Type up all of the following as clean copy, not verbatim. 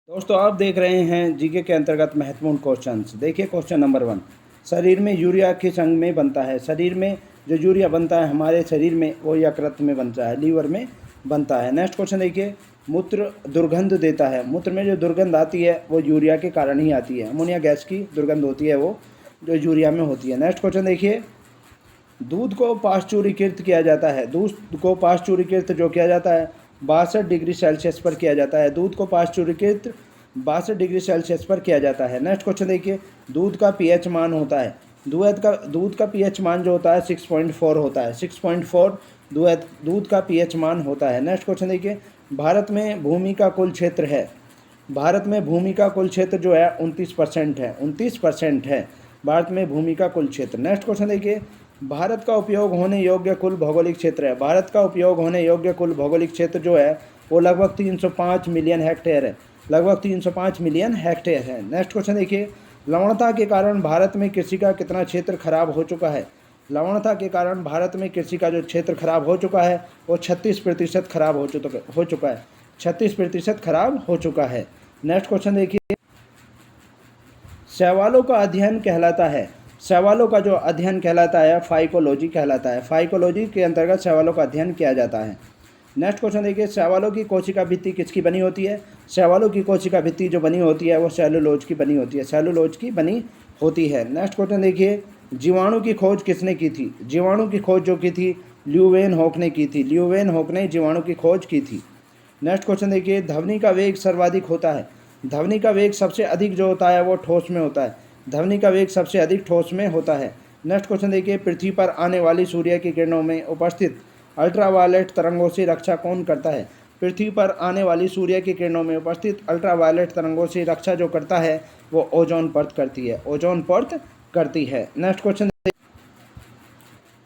दोस्तों आप देख रहे हैं जीके के अंतर्गत महत्वपूर्ण क्वेश्चंस। देखिए क्वेश्चन नंबर 1, शरीर में यूरिया किस अंग में बनता है? शरीर में जो यूरिया बनता है हमारे शरीर में वो यकृत में बनता है, लीवर में बनता है। नेक्स्ट क्वेश्चन देखिए, मूत्र दुर्गंध देता है। मूत्र में जो दुर्गंध आती है वो यूरिया के कारण ही आती है। अमोनिया गैस की दुर्गंध होती है वो जो यूरिया में होती है। नेक्स्ट क्वेश्चन देखिए, दूध को पाश्चुरीकृत किया जाता है। दूध को पाश्चुरीकृत जो किया जाता है 62 डिग्री सेल्सियस पर किया जाता है। दूध को पाश्चुरीकृत 62 डिग्री सेल्सियस पर किया जाता है। नेक्स्ट क्वेश्चन देखिए, दूध का पीएच मान होता है। दूध का पीएच मान जो होता है 6.4 होता है। 6.4 दूध का पीएच मान होता है। नेक्स्ट क्वेश्चन देखिए, भारत में भूमि का कुल क्षेत्र है। भारत में भूमि का कुल क्षेत्र जो है 29% है। 29% है भारत में भूमि का कुल क्षेत्र। नेक्स्ट क्वेश्चन देखिए, भारत का उपयोग होने योग्य कुल भौगोलिक क्षेत्र है। भारत का उपयोग होने योग्य कुल भौगोलिक क्षेत्र जो है वो लगभग 305 मिलियन हेक्टेयर है। लगभग 305 मिलियन हेक्टेयर है। नेक्स्ट क्वेश्चन देखिए, लवणता के कारण भारत में कृषि का कितना क्षेत्र खराब हो चुका है? लवणता के कारण भारत में कृषि का जो क्षेत्र खराब हो चुका है वो 36% खराब हो चुका है। 36% खराब हो चुका है। नेक्स्ट क्वेश्चन देखिए, शैवालों का अध्ययन कहलाता है। शैवालों का जो अध्ययन कहलाता है फाइकोलॉजी कहलाता है। फाइकोलॉजी के अंतर्गत शैवालों का अध्ययन किया जाता है। नेक्स्ट क्वेश्चन देखिए, शैवालों की कोशिका भित्ति किसकी बनी होती है? शैवालों की कोशिका भित्ति जो बनी होती है वो सेलुलोज की बनी होती है। सेलुलोज की बनी होती है। नेक्स्ट क्वेश्चन देखिए, जीवाणु की खोज किसने की थी? जीवाणु की खोज जो की थी ल्यूवेनहॉक ने की थी। ल्यूवेनहॉक ने जीवाणु की खोज की थी। नेक्स्ट क्वेश्चन देखिए, ध्वनि का वेग सर्वाधिक होता है। ध्वनि का वेग सबसे अधिक जो होता है वो ठोस में होता है। ध्वनि का वेग सबसे अधिक ठोस में होता है। नेक्स्ट क्वेश्चन देखिए, पृथ्वी पर आने वाली सूर्य की किरणों में उपस्थित अल्ट्रावायलेट तरंगों से रक्षा कौन करता है? पृथ्वी पर आने वाली सूर्य की किरणों में उपस्थित अल्ट्रावायलेट तरंगों से रक्षा जो करता है वो ओजोन परत करती है। ओजोन परत करती है। नेक्स्ट क्वेश्चन,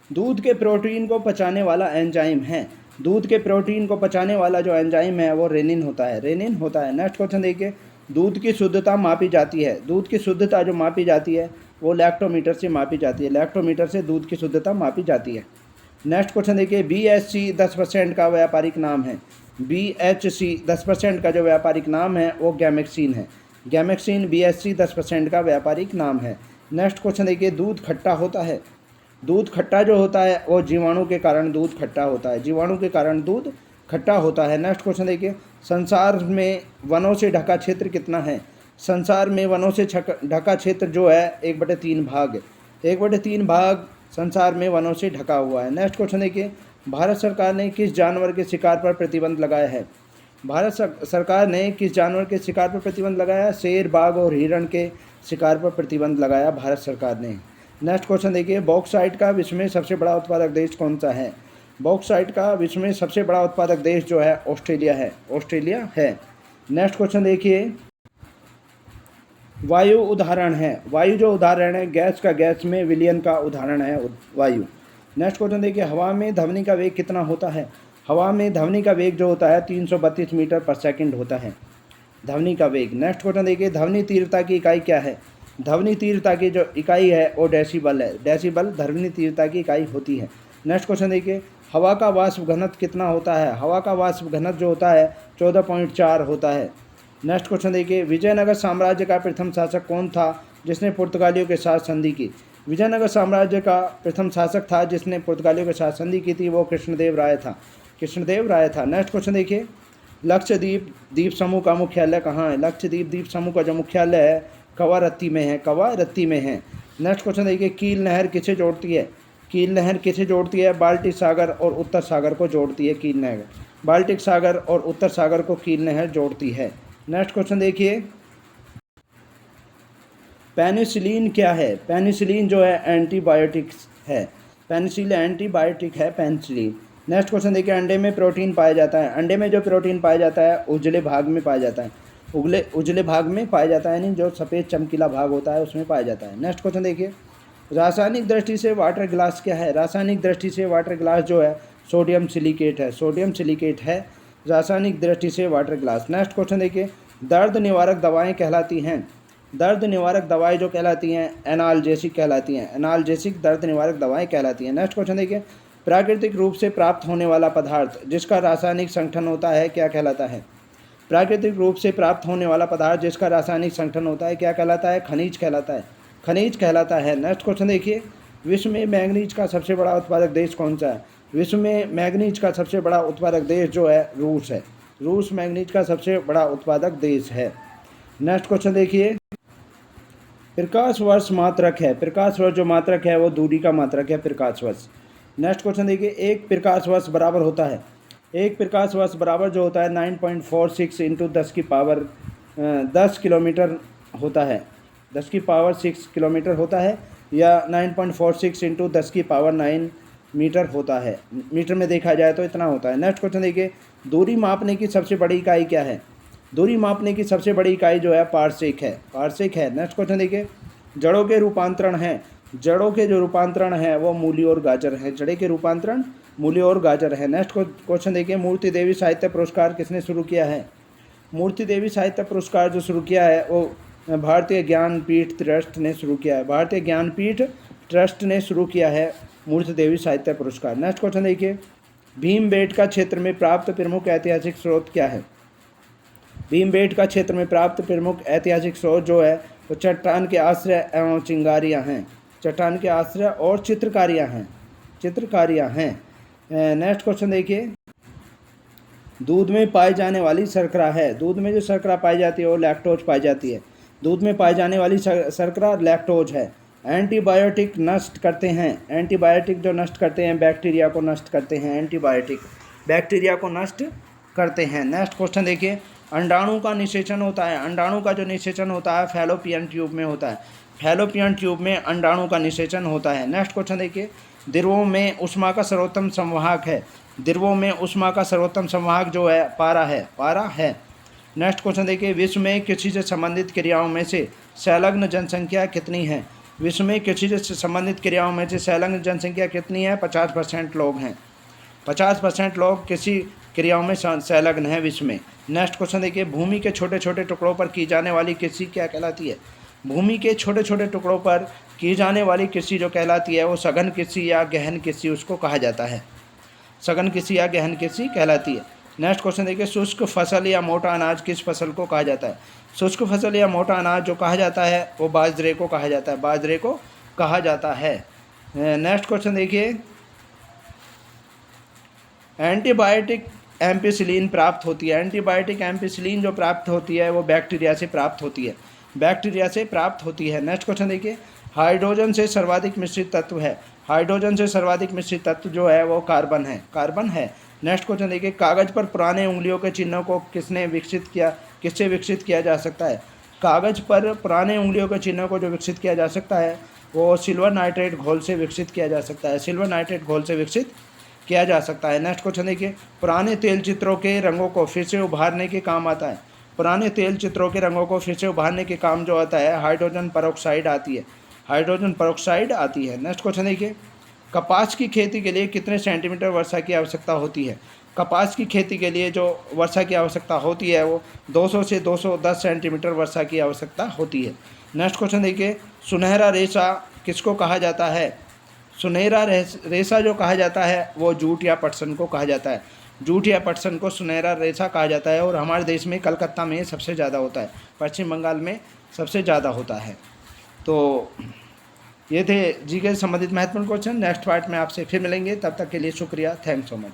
दूध के प्रोटीन को पचाने वाला एंजाइम है। दूध के प्रोटीन को पचाने वाला जो एंजाइम है वो रेनिन होता है। रेनिन होता है। नेक्स्ट क्वेश्चन देखिए, दूध की शुद्धता मापी जाती है। दूध की शुद्धता जो मापी जाती है वो लैक्टोमीटर से मापी जाती है। लैक्टोमीटर से दूध की शुद्धता मापी जाती है। नेक्स्ट क्वेश्चन देखिए, BHC 10% का व्यापारिक नाम है। BHC 10% का जो व्यापारिक नाम है वो गैमेक्सिन है। गैमेक्सिन BHC 10% का व्यापारिक नाम है। नेक्स्ट क्वेश्चन देखिए, दूध खट्टा होता है। दूध खट्टा जो होता है वो जीवाणु के कारण दूध खट्टा होता है। जीवाणु के कारण दूध खट्टा होता है। नेक्स्ट क्वेश्चन देखिए, संसार में वनों से ढका क्षेत्र कितना है? संसार में वनों से ढका क्षेत्र जो है 1/3 भाग है। 1/3 भाग संसार में वनों से ढका हुआ है। नेक्स्ट क्वेश्चन देखिए, भारत सरकार ने किस जानवर के शिकार पर प्रतिबंध लगाया है? भारत सरकार ने किस जानवर के शिकार पर प्रतिबंध लगाया? शेर, बाघ और हिरण के शिकार पर प्रतिबंध लगाया भारत सरकार ने। नेक्स्ट क्वेश्चन देखिए, बॉक्साइट का विश्व में सबसे बड़ा उत्पादक देश कौन सा है? बॉक्साइट का विश्व में सबसे बड़ा उत्पादक देश जो है ऑस्ट्रेलिया है। ऑस्ट्रेलिया है। नेक्स्ट क्वेश्चन देखिए, वायु उदाहरण है। वायु जो उदाहरण है गैस का, गैस में विलयन का उदाहरण है वायु। नेक्स्ट क्वेश्चन देखिए, हवा में ध्वनि का वेग कितना होता है? हवा में ध्वनि का वेग जो होता है 332 मीटर पर सेकंड होता है ध्वनि का वेग। नेक्स्ट क्वेश्चन देखिए, ध्वनि तीव्रता की इकाई क्या है? ध्वनि तीव्रता की जो इकाई है वो डेसिबल है। डेसिबल ध्वनि तीव्रता की इकाई होती है। नेक्स्ट क्वेश्चन देखिए, हवा का वाष्प घनत्व कितना होता है? हवा का वाष्प घनत्व जो होता है 14.4 होता है। नेक्स्ट क्वेश्चन देखिए, विजयनगर साम्राज्य का प्रथम शासक कौन था जिसने पुर्तगालियों के साथ संधि की? विजयनगर साम्राज्य का प्रथम शासक था जिसने पुर्तगालियों के साथ संधि की थी वो कृष्णदेव राय था। कृष्णदेव राय था। नेक्स्ट क्वेश्चन देखिए, लक्षद्वीप द्वीप समूह का मुख्यालय कहाँ है? लक्षद्वीप द्वीप समूह का जो मुख्यालय है कवारत्ती में है। कवारत्ती में है। नेक्स्ट क्वेश्चन देखिए, कील नहर किसे जोड़ती है? कील नहर किसे जोड़ती है? बाल्टिक सागर और उत्तर सागर को जोड़ती है कील नहर। बाल्टिक सागर और उत्तर सागर को कील नहर जोड़ती है। नेक्स्ट क्वेश्चन देखिए, पेनिसिलिन क्या है? पेनिसिलिन जो है एंटीबायोटिक्स है। पेनिसिलिन एंटीबायोटिक है पेनिसिलिन। नेक्स्ट क्वेश्चन देखिए, अंडे में प्रोटीन पाया जाता है। अंडे में जो प्रोटीन पाया जाता है उजले भाग में पाया जाता है। उजले भाग में पाया जाता है, यानी जो सफ़ेद चमकीला भाग होता है उसमें पाया जाता है। नेक्स्ट क्वेश्चन देखिए, रासायनिक दृष्टि से वाटर ग्लास क्या है? रासायनिक दृष्टि से वाटर ग्लास जो है सोडियम सिलिकेट है। सोडियम सिलिकेट है रासायनिक दृष्टि से वाटर ग्लास। नेक्स्ट क्वेश्चन देखिए, दर्द निवारक दवाएं कहलाती हैं। दर्द निवारक दवाएं जो कहलाती हैं एनाल्जेसिक कहलाती हैं। एनाल्जेसिक दर्द निवारक दवाएं कहलाती हैं। नेक्स्ट क्वेश्चन देखिए, प्राकृतिक रूप से प्राप्त होने वाला पदार्थ जिसका रासायनिक संगठन होता है क्या कहलाता है? प्राकृतिक रूप से प्राप्त होने वाला पदार्थ जिसका रासायनिक संगठन होता है क्या कहलाता है? खनिज कहलाता है। खनिज कहलाता है। नेक्स्ट क्वेश्चन देखिए, विश्व में मैंगनीज का सबसे बड़ा उत्पादक देश कौन सा है? विश्व में मैंगनीज का सबसे बड़ा उत्पादक देश जो है रूस है। रूस मैंगनीज का सबसे बड़ा उत्पादक देश है। नेक्स्ट क्वेश्चन देखिए, प्रकाश वर्ष मात्रक है। प्रकाश वर्ष जो मात्रक है वो दूरी का मात्रक है, प्रकाश वर्ष। नेक्स्ट क्वेश्चन देखिए, एक प्रकाश वर्ष बराबर होता है, एक प्रकाश वर्ष बराबर जो होता है 9.46 इंटू 10 किलोमीटर होता है, 10 किलोमीटर होता है, या 9.46 इंटू 10 मीटर होता है। मीटर में देखा जाए तो इतना होता है। नेक्स्ट क्वेश्चन देखिए, दूरी मापने की सबसे बड़ी इकाई क्या है? दूरी मापने की सबसे बड़ी इकाई जो है पारसेक है, पारसेक है। नेक्स्ट क्वेश्चन देखिए, जड़ों के रूपांतरण हैं, जड़ों के जो रूपांतरण है वो मूली और गाजर है। जड़े के रूपांतरण मूली और गाजर है। नेक्स्ट क्वेश्चन देखिए, मूर्ति देवी साहित्य पुरस्कार किसने शुरू किया है? मूर्ति देवी साहित्य पुरस्कार जो शुरू किया है वो भारतीय ज्ञानपीठ ट्रस्ट ने शुरू किया है। भारतीय ज्ञानपीठ ट्रस्ट ने शुरू किया है मूर्ति देवी साहित्य पुरस्कार। नेक्स्ट क्वेश्चन देखिए, भीमबेटका क्षेत्र में प्राप्त प्रमुख ऐतिहासिक स्रोत क्या है? भीमबेटका क्षेत्र में प्राप्त प्रमुख ऐतिहासिक स्रोत जो है वो चट्टान के आश्रय एवं चिंगारियाँ हैं। चट्टान के आश्रय और चित्रकारियाँ हैं, चित्रकारियाँ हैं। नेक्स्ट क्वेश्चन देखिए, दूध में पाई जाने वाली शर्करा है। दूध में जो शर्करा पाई जाती है वो लैक्टोज पाई जाती है। दूध में पाई जाने वाली शर्करा लैक्टोज है। एंटीबायोटिक नष्ट करते हैं, एंटीबायोटिक जो नष्ट करते हैं बैक्टीरिया को नष्ट करते हैं, एंटीबायोटिक बैक्टीरिया को नष्ट करते हैं। नेक्स्ट क्वेश्चन देखिए, अंडाणु का निषेचन होता है, अंडाणु का जो निषेचन होता है फैलोपियन ट्यूब में होता है। फैलोपियन ट्यूब में अंडाणु का निषेचन होता है। नेक्स्ट क्वेश्चन देखिए, द्रवों में ऊष्मा का सर्वोत्तम संवाहक है। द्रवों में ऊष्मा का सर्वोत्तम संवाहक जो है पारा है, पारा है। नेक्स्ट क्वेश्चन देखिए, विश्व में कृषि से संबंधित क्रियाओं में से संलग्न जनसंख्या कितनी है? विश्व में कृषि से संबंधित क्रियाओं में से संलग्न जनसंख्या कितनी है? 50% लोग हैं। 50% लोग कृषि क्रियाओं में संलग्न है विश्व में। नेक्स्ट क्वेश्चन देखिए, भूमि के छोटे छोटे टुकड़ों पर की जाने वाली कृषि क्या कहलाती है? भूमि के छोटे छोटे टुकड़ों पर की जाने वाली कृषि जो कहलाती है वो सघन कृषि या गहन कृषि उसको कहा जाता है। सघन कृषि या गहन कृषि कहलाती है। नेक्स्ट क्वेश्चन देखिए, शुष्क फसल या मोटा अनाज किस फसल को कहा जाता है? शुष्क फसल या मोटा अनाज जो कहा जाता है वो बाजरे को कहा जाता है, बाजरे को कहा जाता है। नेक्स्ट क्वेश्चन देखिए, एंटीबायोटिक एम्पिसिलिन प्राप्त होती है। एंटीबायोटिक एम्पिसिलिन जो प्राप्त होती है वो बैक्टीरिया से प्राप्त होती है, बैक्टीरिया से प्राप्त होती है। नेक्स्ट क्वेश्चन देखिए, हाइड्रोजन से सर्वाधिक मिश्रित तत्व है। हाइड्रोजन से सर्वाधिक मिश्रित तत्व जो है वो कार्बन है, कार्बन है। नेक्स्ट क्वेश्चन देखिए, कागज़ पर पुराने उंगलियों के चिन्हों को किसने विकसित किया, किससे विकसित किया जा सकता है? कागज़ पर पुराने उंगलियों के चिन्हों को जो विकसित किया जा सकता है वो सिल्वर नाइट्रेट घोल से विकसित किया जा सकता है, सिल्वर नाइट्रेट घोल से विकसित किया जा सकता है। नेक्स्ट क्वेश्चन देखिए, पुराने तेल चित्रों के रंगों को फिर से उभारने के काम आता है। पुराने तेल चित्रों के रंगों को फिर से उभारने के काम जो आता है हाइड्रोजन पेरोक्साइड आती है, हाइड्रोजन पेरोक्साइड आती है। नेक्स्ट क्वेश्चन देखिए, कपास की खेती के लिए कितने सेंटीमीटर वर्षा की आवश्यकता होती है? कपास की खेती के लिए जो वर्षा की आवश्यकता होती है वो 200 से 210 सेंटीमीटर वर्षा की आवश्यकता होती है। नेक्स्ट क्वेश्चन देखिए, सुनहरा रेशा किसको कहा जाता है? सुनहरा रेशा जो कहा जाता है वो जूट या पटसन को कहा जाता है। जूट या पटसन को सुनहरा रेशा कहा जाता है और हमारे देश में कलकत्ता में सबसे ज़्यादा होता है, पश्चिम बंगाल में सबसे ज़्यादा होता है। तो ये थे जीके से संबंधित महत्वपूर्ण क्वेश्चन। नेक्स्ट पार्ट में आपसे फिर मिलेंगे, तब तक के लिए शुक्रिया, थैंक्स सो मच।